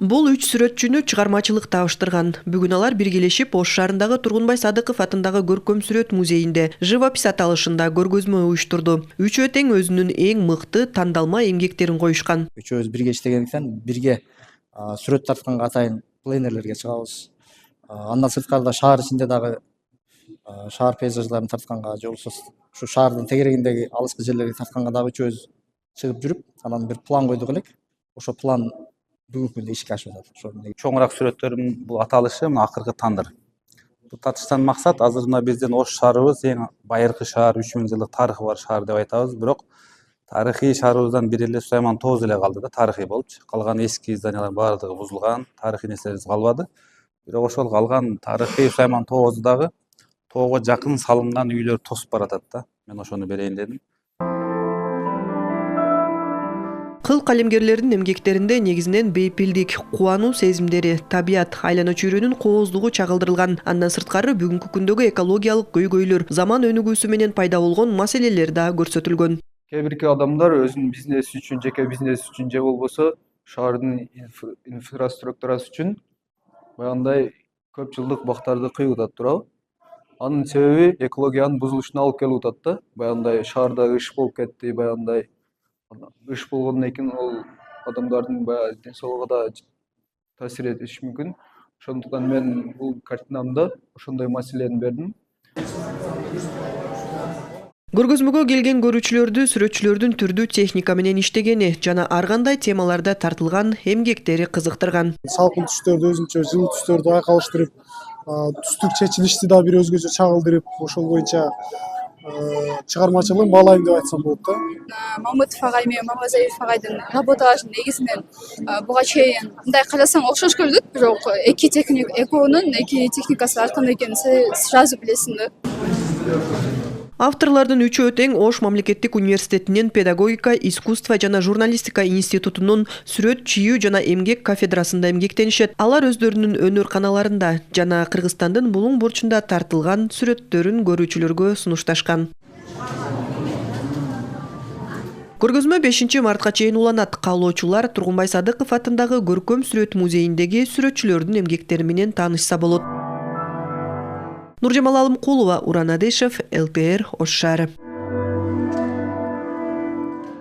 Бул 3 сүрөтчүнү чыгармачылык табыштырган. Бүгүн алар биргелешип Ош шаарындагы Тургунбай Садыков атындагы көркөм сүрөт музейинде живопись аталышында көргөзмө уюштурду. Үчөө тең өзүнүн эң мыкты тандалма эмгектерин коюшкан. Үчөөбүз бирге иштегендиктен бирге сүрөт тартканга атайын пленерлерге чыгабыз. Андан сырткары шаар ичинде дагы шаар пейзаждарын тартканга же болбосо ушу шаардын тегерегиндеги алыскы жерлерге тартканга дагы үчөөбүз чыгып жүрүп, анан бир план койдук элек. Ошо план бүгүнкү күндө ишке ашып атат. Чоңураак сүрөттөрүм бул аталышы мына акыркы тандыр. Бул татыштан максат азыр мына биздин Ош шаарыбыз эң байыркы шаар, 3000 жылдык тарыхы бар шаар деп айтабыз. Бирок тарыхый шаарыбыздан бири эле Сулайман тоозу эле калды да, тарыхый болупчу. Калган эски зданиялар баардыгы бузулган, тарыхый нерселерибиз калбады. Бирок ошол калган тарыхый Сулайман тоозу дагы тоого жакын салынган үйлөр тосуп баратат да. Мен ошону берейин дедим. Кыл калемгерлердин эмгектеринде негизинен бейпилдик, кубануу сезимдери, табият, айлана чөйрөнүн кооздугу чагылдырылган. Андан сырткары бүгүнкү күндөгү экологиялык көйгөйлөр, заман өнүгүүсү менен пайда болгон маселелер да көрсөтүлгөн. Кээ бирки адамдар өзүнүн бизнеси үчүн, жеке бизнеси үчүн же болбосо шаардын инфраструктурасы үчүн баягындай көп жылдык бактарды кыйып атат турабы. Анын себеби экологиянын бузулушуна алып келип атат да. Баягындай шаарда ыш болуп кетти, баягындай ыш болгондон кийин ол адамдардын баягы ден соолугуна да таасир этиши мүмкүн. Ошондуктан мен бул картинамда ошондой маселени бердим. Көргөзмөгө келген көрүүчүлөрдү сүрөтчүлөрдүн түрдүү техника менен иштегени жана ар кандай темаларда тартылган эмгектери кызыктырган. Салкын түстөрдү өзүнчө жылы түстөрдү айкалыштырып, түстүк чечилишти да бир өзгөчө чагылдырып, ошол боюнча чыгармачылыгын баалайм деп айтсам болот да. Мамытов агай менен Мамазаев агайдын работажы негизинен буга чейин мындай карасаң окшош көрдүк, бирок экөөнүн эки техникасы ар кандай экенин сразу билесиң да. Авторлордун үчөө тең Ош мамлекеттик университетинин педагогика, искусство жана журналистика институтунун сүрөт, чийүү жана эмгек кафедрасында эмгектенишет. Алар өздөрүнүн өнөр каналарында жана Кыргызстандын булуң бурчунда тартылган сүрөттөрүн көрүүчүлөргө сунушташкан. Көргөзмө 5 мартка чейин уланат. Каалоочулар Тургунбай Садыков атындагы көркөм сүрөт музейиндеги сүрөтчүлөрдүн эмгектери менен таанышса болот. Нуржамал Алымкулова, Уран Адешев, ЛТР, Ош шаары.